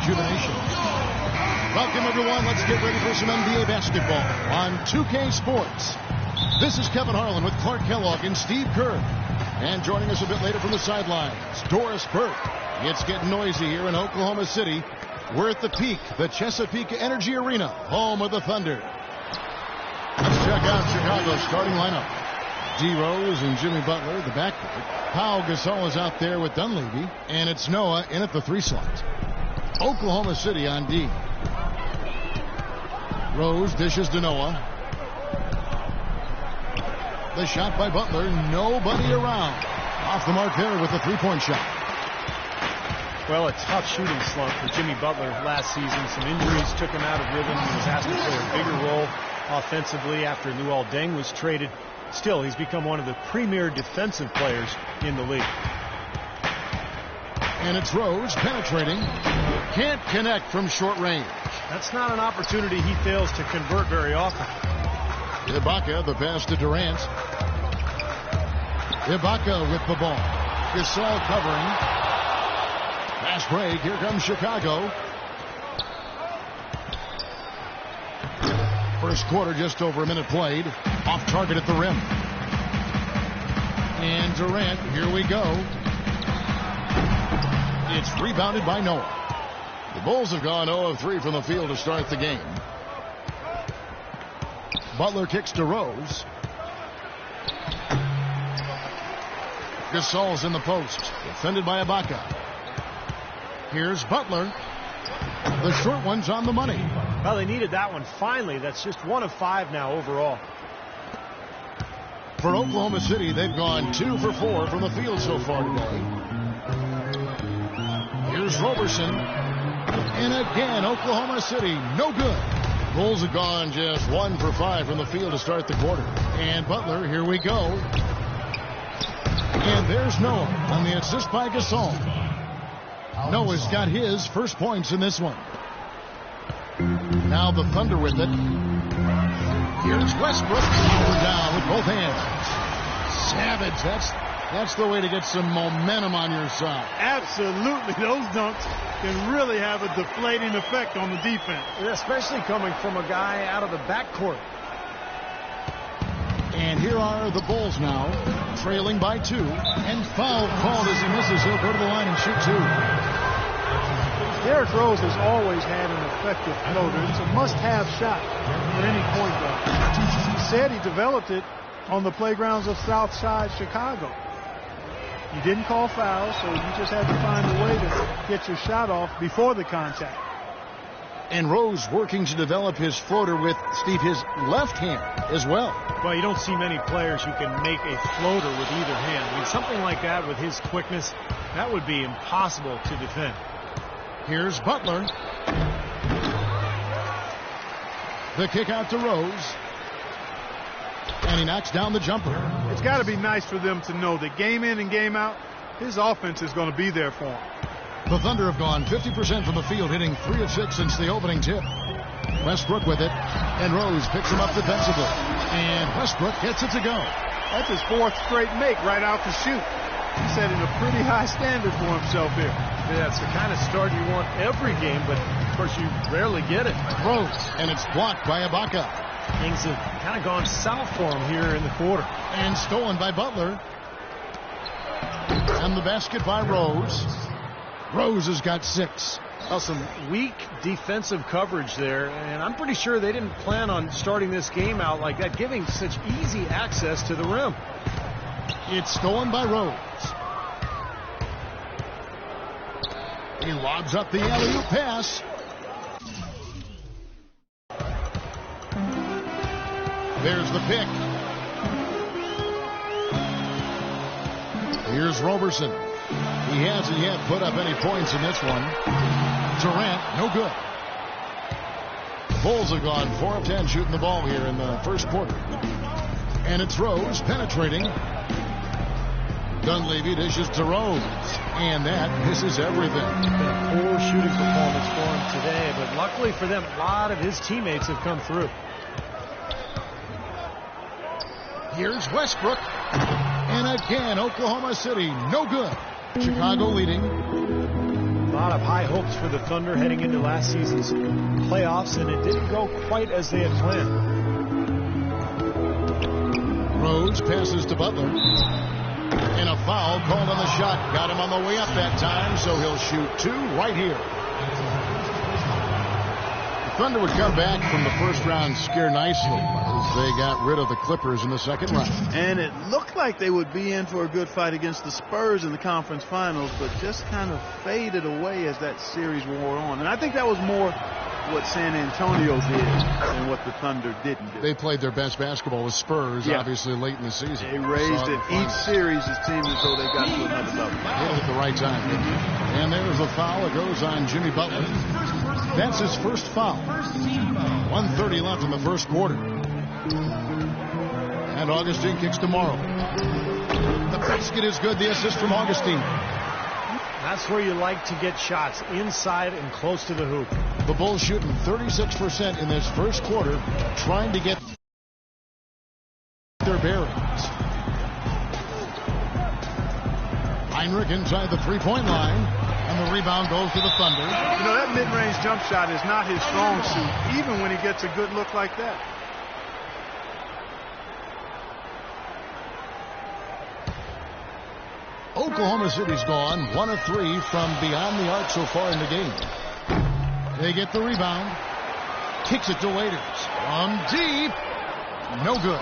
rejuvenation. Welcome, everyone. Let's get ready for some NBA basketball on 2K Sports. This is Kevin Harlan with Clark Kellogg and Steve Kerr. And joining us a bit later from the sidelines, Doris Burke. It's getting noisy here in Oklahoma City. We're at the Peak, the Chesapeake Energy Arena, home of the Thunder. Let's check out Chicago's starting lineup. D. Rose and Jimmy Butler, the backcourt. Pau Gasol is out there with Dunleavy, and it's Noah in at the 3 slot. Oklahoma City on D. Rose dishes to Noah. The shot by Butler, nobody around. Off the mark there with the 3-point shot. Well, a tough shooting slump for Jimmy Butler last season. Some injuries took him out of rhythm. He was asked to play a bigger role offensively after Luol Deng was traded. Still, he's become one of the premier defensive players in the league. And it's Rose penetrating. Can't connect from short range. That's not an opportunity he fails to convert very often. Ibaka, the pass to Durant. Ibaka with the ball. Gasol covering. Fast break. Here comes Chicago. First quarter, just over a minute played. Off target at the rim. And Durant, here we go. It's rebounded by Noah. The Bulls have gone 0 of 3 from the field to start the game. Butler kicks to Rose. Gasol's in the post. Defended by Ibaka. Here's Butler. The short one's on the money. Well, they needed that one finally. That's just 1 of 5 now overall. For Oklahoma City, they've gone 2 for 4 from the field so far today. Here's Roberson. And again, Oklahoma City, no good. Bulls have gone just 1 for 5 from the field to start the quarter. And Butler, here we go. And there's Noah on the assist by Gasol. Noah's got his first points in this one. Now the Thunder with it. Here's Westbrook. Power down with both hands. Savage. That's the way to get some momentum on your side. Absolutely. Those dunks can really have a deflating effect on the defense. Especially coming from a guy out of the backcourt. And here are the Bulls now, trailing by 2. And foul called as he misses. He'll go to the line and shoot 2. Derrick Rose has always had an effective floater. It's a must-have shot for any point guard. He said he developed it on the playgrounds of Southside Chicago. He didn't call fouls, so you just had to find a way to get your shot off before the contact. And Rose working to develop his floater with, Steve, his left hand as well. Well, you don't see many players who can make a floater with either hand. I mean, something like that with his quickness, that would be impossible to defend. Here's Butler. The kick out to Rose. And he knocks down the jumper. It's got to be nice for them to know that game in and game out, his offense is going to be there for him. The Thunder have gone 50% from the field, hitting 3 of 6 since the opening tip. Westbrook with it. And Rose picks him up defensively. And Westbrook gets it to go. That's his 4th straight make right out the chute. He's setting a pretty high standard for himself here. Yeah, it's the kind of start you want every game, but of course you rarely get it. Rose, and it's blocked by Ibaka. Things have kind of gone south for him here in the quarter. And stolen by Butler. And the basket by Rose. Rose has got 6. Well, some weak defensive coverage there, and I'm pretty sure they didn't plan on starting this game out like that, giving such easy access to the rim. It's stolen by Rose. He lobs up the alley-oop pass. There's the pick. Here's Roberson. He hasn't yet put up any points in this one. Durant, no good. The Bulls have gone 4 of 10 shooting the ball here in the first quarter. And it's Rose penetrating. Dunleavy dishes to Rose. And that misses everything. It's been a poor shooting performance for him today, but luckily for them, a lot of his teammates have come through. Here's Westbrook. And again, Oklahoma City, no good. Chicago leading. 5 lot of high hopes for the Thunder heading into last season's playoffs, and it didn't go quite as they had planned. Rose passes to Butler. And a foul called on the shot. Got him on the way up that time, so he'll shoot 2 right here. The Thunder would come back from the first round scare nicely as they got rid of the Clippers in the second round. And it looked like they would be in for a good fight against the Spurs in the conference finals, but just kind of faded away as that series wore on. And I think that was more what San Antonio did and what the Thunder didn't do. They played their best basketball with Spurs, obviously, late in the season. They raised it each series, it seemed as though they got to another level. Hit it at the right time. And there's a foul. It goes on Jimmy Butler. That's his first foul. 1:30 left in the first quarter. And Augustine kicks tomorrow. The basket is good. The assist from Augustine. That's where you like to get shots, inside and close to the hoop. The Bulls shooting 36% in this first quarter, trying to get their bearings. Heinrich inside the three-point line, and the rebound goes to the Thunder. You know, that mid-range jump shot is not his strong suit, even when he gets a good look like that. Oklahoma City's gone 1 of 3 from beyond the arc so far in the game. They get the rebound. Kicks it to Waiters. From deep. No good.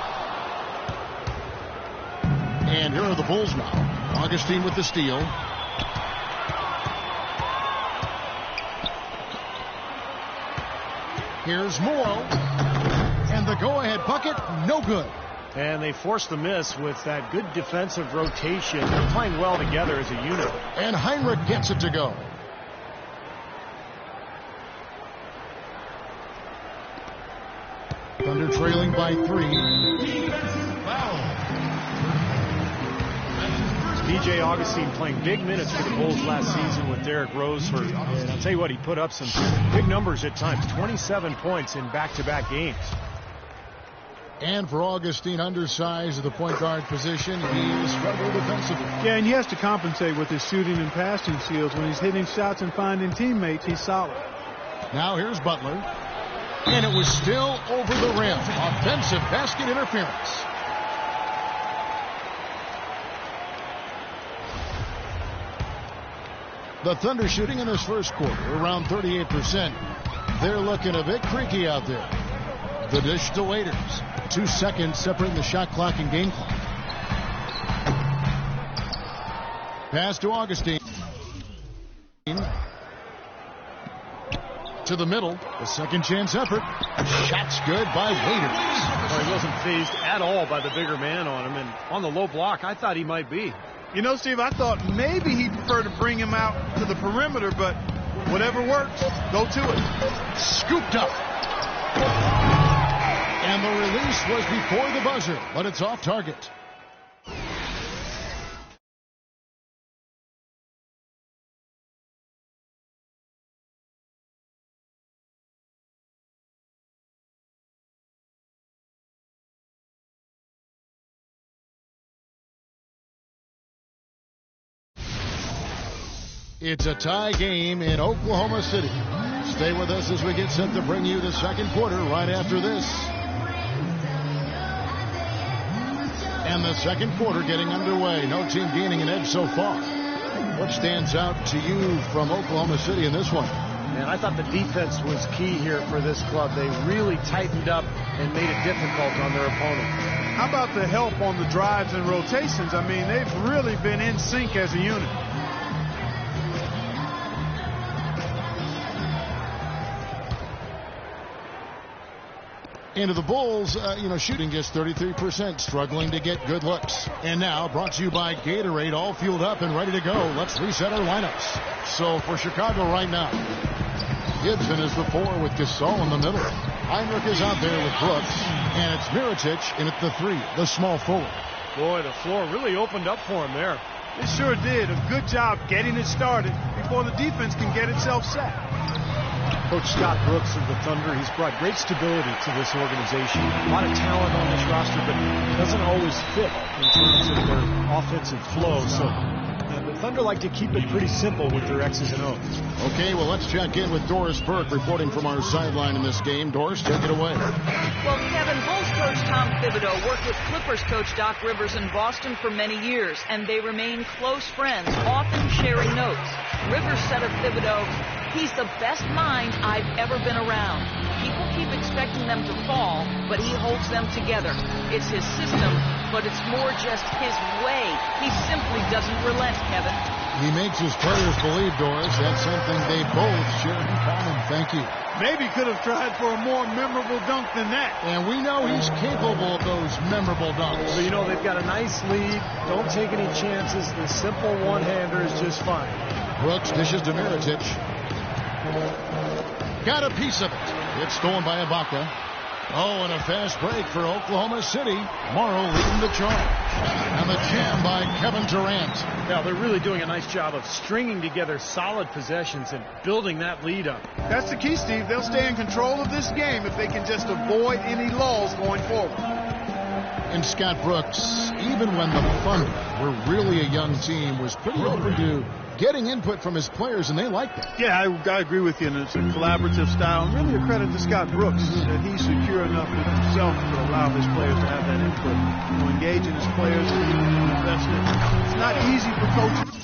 And here are the Bulls now. Augustine with the steal. Here's Morrow. And the go-ahead bucket. No good. And they forced the miss with that good defensive rotation. They're playing well together as a unit. And Heinrich gets it to go. Thunder trailing by 3. DJ Augustine playing big minutes for the Bulls last season with Derrick Rose hurt. And I'll tell you what, he put up some big numbers at times. 27 points in back-to-back games. And for Augustine, undersized at the point guard position, he is struggling defensively. Yeah, and he has to compensate with his shooting and passing skills. When he's hitting shots and finding teammates, he's solid. Now here's Butler. And it was still over the rim. Offensive basket interference. The Thunder shooting in this first quarter around 38%. They're looking a bit creaky out there. The dish to Waiters. 2 seconds separating the shot clock and game clock. Pass to Augustine. To the middle. The second chance effort. Shot's good by Waiters. Well, he wasn't fazed at all by the bigger man on him. And on the low block, I thought he might be. You know, Steve, I thought maybe he'd prefer to bring him out to the perimeter, but whatever works, go to it. Scooped up. And the release was before the buzzer, but it's off target. It's a tie game in Oklahoma City. Stay with us as we get set to bring you the second quarter right after this. And the second quarter getting underway. No team gaining an edge so far. What stands out to you from Oklahoma City in this one? And I thought the defense was key here for this club. They really tightened up and made it difficult on their opponent. How about the help on the drives and rotations? I mean, they've really been in sync as a unit. Into the Bulls, shooting just 33%, struggling to get good looks. And now, brought to you by Gatorade, all fueled up and ready to go. Let's reset our lineups. So for Chicago right now, Gibson is the 4 with Gasol in the middle. Heinrich is out there with Brooks. And it's Mirotic in at the 3, the small forward. Boy, the floor really opened up for him there. It sure did. A good job getting it started before the defense can get itself set. Coach Scott Brooks of the Thunder, he's brought great stability to this organization. A lot of talent on this roster, but it doesn't always fit in terms of their offensive flow. So the Thunder like to keep it pretty simple with their X's and O's. Okay, well, let's check in with Doris Burke reporting from our sideline in this game. Doris, take it away. Well, Kevin, Bulls coach Tom Thibodeau worked with Clippers coach Doc Rivers in Boston for many years, and they remain close friends, often sharing notes. Rivers said of Thibodeau, "He's the best mind I've ever been around. People keep expecting them to fall, but he holds them together. It's his system, but it's more just his way. He simply doesn't relent, Kevin." He makes his players believe, Doris. That's something they both share in common. Thank you. Maybe could have tried for a more memorable dunk than that. And we know he's capable of those memorable dunks. But, you know, they've got a nice lead. Don't take any chances. The simple one-hander is just fine. Brooks dishes to Mirotic. Got a piece of it. It's stolen by Ibaka. Oh, and a fast break for Oklahoma City. Morrow leading the charge. And the jam by Kevin Durant. Now, they're really doing a nice job of stringing together solid possessions and building that lead up. That's the key, Steve. They'll stay in control of this game if they can just avoid any lulls going forward. And Scott Brooks, even when the Thunder were really a young team, was pretty open to getting input from his players, and they like that. Yeah, I agree with you, and it's a collaborative style. And really a credit to Scott Brooks that he's secure enough with himself to allow his players to have that input, to engage in his players and keep them invested. It's not easy for coaches.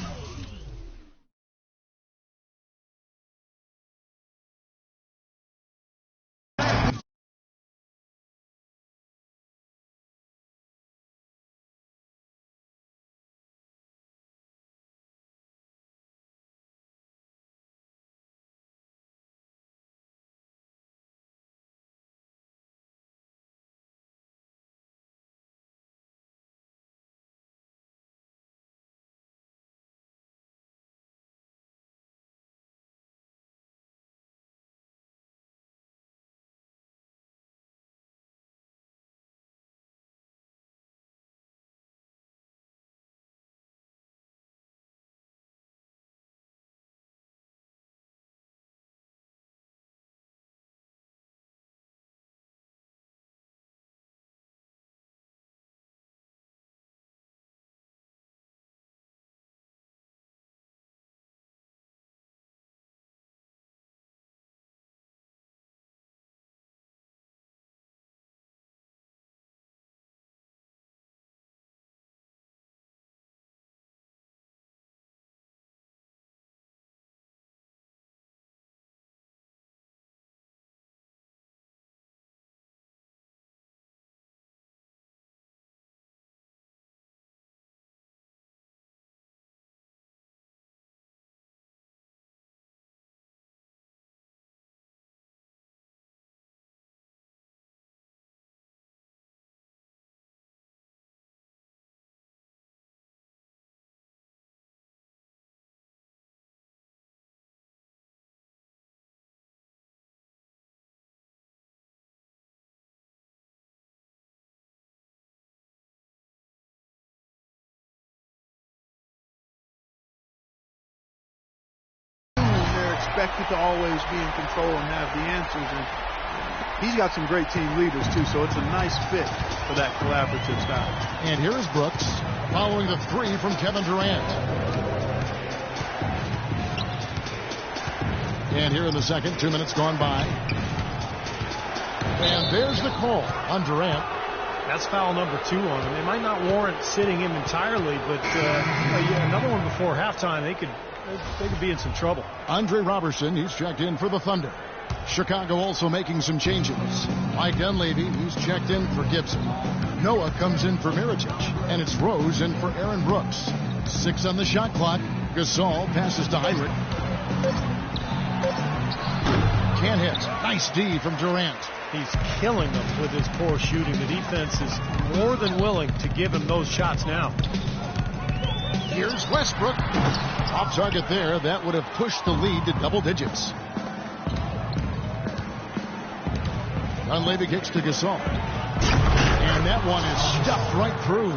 Expected to always be in control and have the answers, and he's got some great team leaders too, so it's a nice fit for that collaborative style. And here is Brooks following the three from Kevin Durant. And here in the second, 2 minutes gone by. And there's the call on Durant. That's foul number 2 on him. They might not warrant sitting him entirely, but another one before halftime, they could be in some trouble. Andre Robertson, he's checked in for the Thunder. Chicago also making some changes. Mike Dunleavy, he's checked in for Gibson. Noah comes in for Mirotic. And it's Rose in for Aaron Brooks. 6 on the shot clock. Gasol passes to Heinrich. Can't hit. Nice D from Durant. He's killing them with his poor shooting. The defense is more than willing to give him those shots now. Here's Westbrook. Off target there. That would have pushed the lead to double digits. Dunleavy kicks to Gasol. And that one is stuffed right through.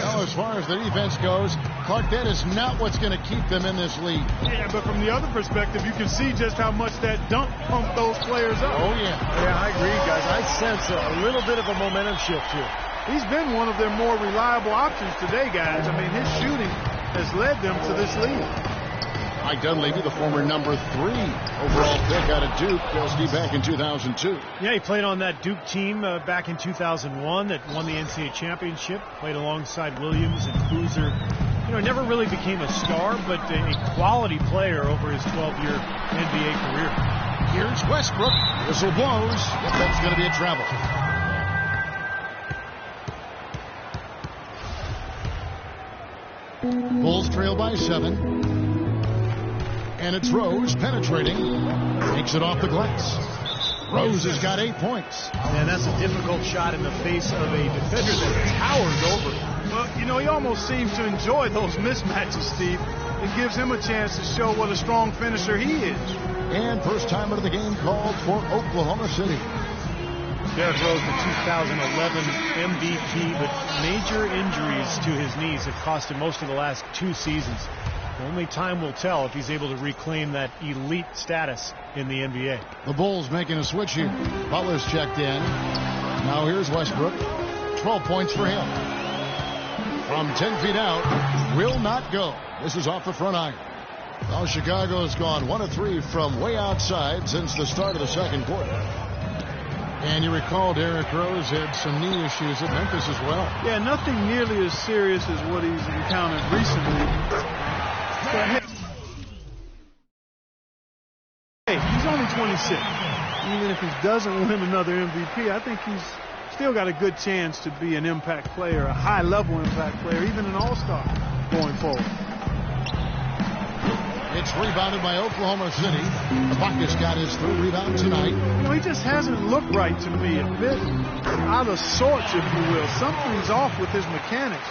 Now, as far as the defense goes, Clark, that is not what's going to keep them in this league. Yeah, but from the other perspective, you can see just how much that dunk pumped those players up. Oh, yeah. Yeah, I agree, guys. I sense a little bit of a momentum shift here. He's been one of their more reliable options today, guys. I mean, his shooting has led them to this lead. Mike Dunleavy, the former number 3 overall pick out of Duke, Steve, back in 2002. Yeah, he played on that Duke team back in 2001 that won the NCAA championship. Played alongside Williams and Boozer. You know, never really became a star, but a quality player over his 12-year NBA career. Here's Westbrook. Whistle blows. That's going to be a travel. Bulls trail by 7. And it's Rose penetrating. Takes it off the glass. Rose has got 8 points. And that's a difficult shot in the face of a defender that towers over. Well, you know, he almost seems to enjoy those mismatches, Steve. It gives him a chance to show what a strong finisher he is. And first time out of the game called for Oklahoma City. Derrick Rose, the 2011 MVP, but major injuries to his knees have cost him most of the last 2 seasons. Only time will tell if he's able to reclaim that elite status in the NBA. The Bulls making a switch here. Butler's checked in. Now here's Westbrook. 12 points for him. From 10 feet out, will not go. This is off the front iron. Well, Chicago has gone 1 of 3 from way outside since the start of the second quarter. And you recall Derrick Rose had some knee issues at Memphis as well. Yeah, nothing nearly as serious as what he's encountered recently. But hey, he's only 26. Even if he doesn't win another MVP, I think he's still got a good chance to be an impact player, a high-level impact player, even an all-star going forward. It's rebounded by Oklahoma City. Ibaka's got his 3rd rebound tonight. You know, he just hasn't looked right to me. A bit out of sorts, if you will. Something's off with his mechanics,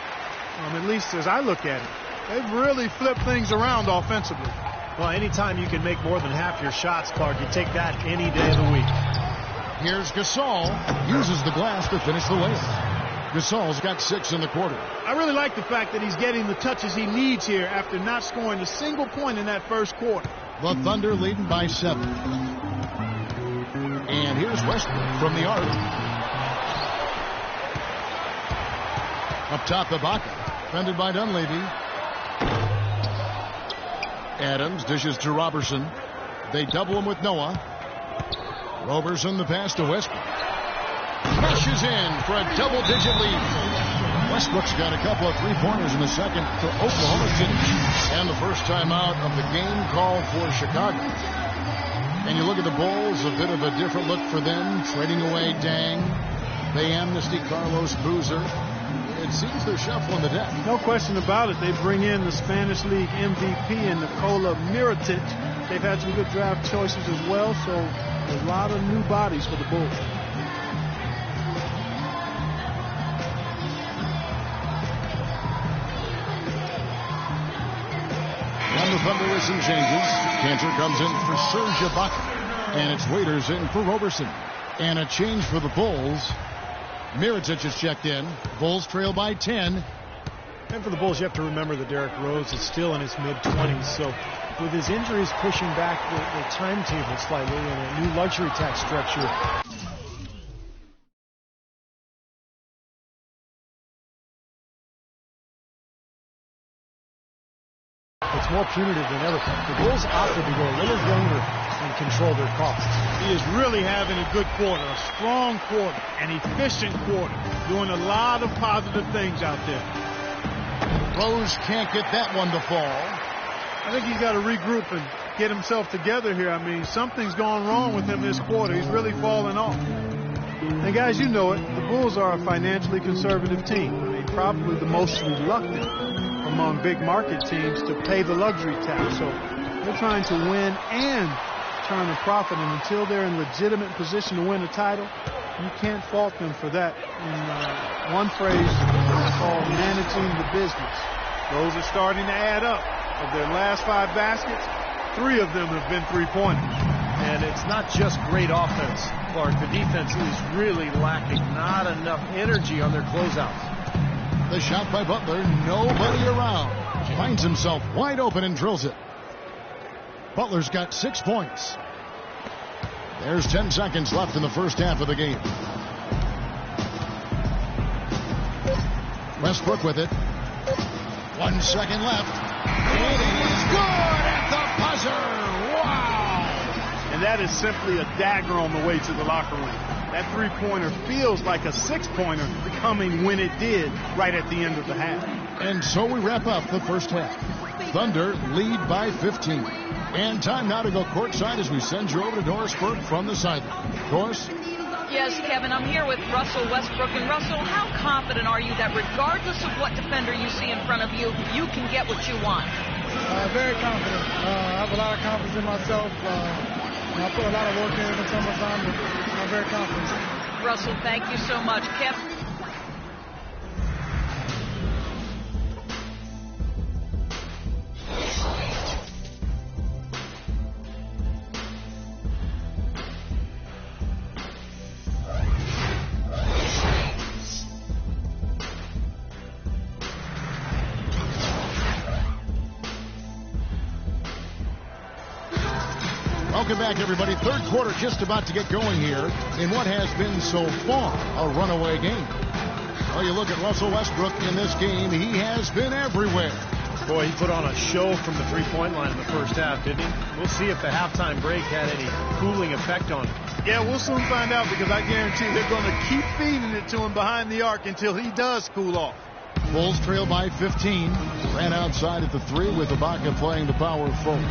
at least as I look at it. They've really flipped things around offensively. Well, anytime you can make more than half your shots, Clark, you take that any day of the week. Here's Gasol. Uses the glass to finish the layup. Gasol's got 6 in the quarter. I really like the fact that he's getting the touches he needs here after not scoring a single point in that first quarter. The Thunder leading by 7. And here's Westbrook from the arc. Up top, Ibaka. Defended by Dunleavy. Adams dishes to Robertson. They double him with Noah. Robertson the pass to Westbrook. Crashes in for a double-digit lead. Westbrook's got a couple of 3-pointers in the second for Oklahoma City. And the first time out of the game called for Chicago. And you look at the Bulls, a bit of a different look for them. Trading away Dang. They amnesty Carlos Boozer. It seems they're shuffling the deck. No question about it. They bring in the Spanish League MVP and Nikola Mirotic. They've had some good draft choices as well, so a lot of new bodies for the Bulls. And the Thunder with some changes. Cantor comes in for Serge Ibaka. And it's Waiters in for Robertson. And a change for the Bulls. Mirotic is checked in. Bulls trail by 10. And for the Bulls, you have to remember that Derrick Rose is still in his mid-20s. So with his injuries pushing back the timetable slightly and a new luxury tax structure, it's more punitive than ever. The Bulls opted to go a little younger and control their costs. He is really having a good quarter, a strong quarter, an efficient quarter, doing a lot of positive things out there. Rose can't get that one to fall. I think he's got to regroup and get himself together here. I mean, something's gone wrong with him this quarter. He's really fallen off. And guys, you know it. The Bulls are a financially conservative team. I mean, probably the most reluctant among big market teams to pay the luxury tax. So they're trying to win and turn a profit. And until they're in legitimate position to win a title, you can't fault them for that. In one phrase called managing the business. Those are starting to add up. Of their last 5 baskets, 3 of them have been 3-pointers. And it's not just great offense, Clark. The defense is really lacking. Not enough energy on their closeouts. The shot by Butler, nobody around. Finds himself wide open and drills it. Butler's got 6 points. There's 10 seconds left in the first half of the game. Westbrook with it. 1 second left. It is good at the buzzer. Wow. And that is simply a dagger on the way to the locker room. That three-pointer feels like a six-pointer coming when it did right at the end of the half. And so we wrap up the first half. Thunder lead by 15. And time now to go courtside as we send you over to Doris Burke from the sideline. Doris? Yes, Kevin, I'm here with Russell Westbrook. And Russell, how confident are you that regardless of what defender you see in front of you, you can get what you want? Very confident. I have a lot of confidence in myself. I put a lot of work in the summertime, and I'm very confident. Russell, thank you so much. Kevin. Welcome back, everybody. Third quarter just about to get going here in what has been so far a runaway game. Well, you look at Russell Westbrook in this game, he has been everywhere. Boy, he put on a show from the three-point line in the first half, didn't he? We'll see if the halftime break had any cooling effect on him. Yeah, we'll soon find out, because I guarantee they're going to keep feeding it to him behind the arc until he does cool off. Bulls trail by 15. Ran outside at the three with Ibaka playing the power forward.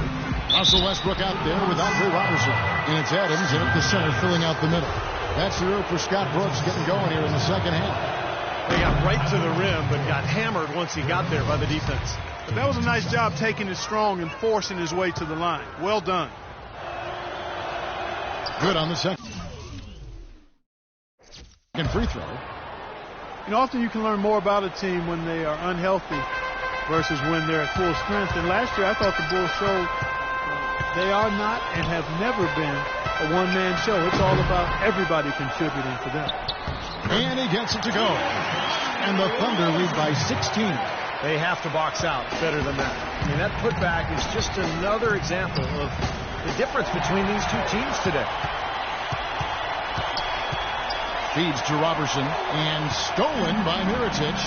Russell Westbrook out there with Andre Robertson. And it's Adams in at the center filling out the middle. That's the room for Scott Brooks getting going here in the second half. They got right to the rim, but got hammered once he got there by the defense. But that was a nice job taking it strong and forcing his way to the line. Well done. Good on the second free throw. You know, often you can learn more about a team when they are unhealthy versus when they're at full strength. And last year, I thought the Bulls showed they are not and have never been a one-man show. It's all about everybody contributing for them. And he gets it to go. And the Thunder lead by 16. They have to box out better than that. I mean, that putback is just another example of the difference between these two teams today. Feeds to Robertson and stolen by Mirotic.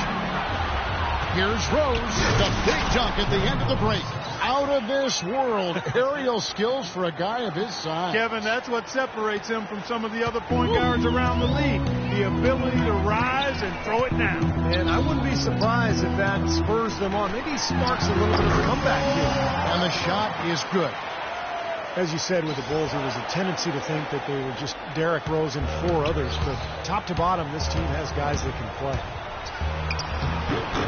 Here's Rose, the big dunk at the end of the break. Out of this world. Aerial skills for a guy of his size. Kevin, that's what separates him from some of the other point guards around the league. The ability to rise and throw it down. And I wouldn't be surprised if that spurs them on. Maybe sparks a little bit of a comeback here. And the shot is good. As you said with the Bulls, there was a tendency to think that they were just Derrick Rose and four others. But top to bottom, this team has guys that can play.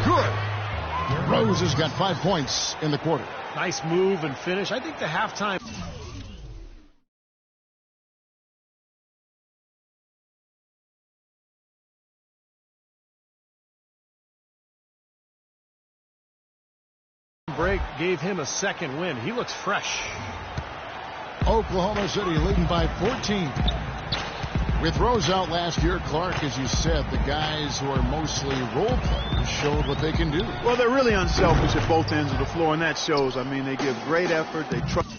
Good. Rose has got 5 points in the quarter. Nice move and finish. I think the halftime break gave him a second win. He looks fresh. Oklahoma City leading by 14. With Rose out last year, Clark, as you said, the guys who are mostly role players showed what they can do. Well, they're really unselfish at both ends of the floor, and that shows. I mean, they give great effort. They trust.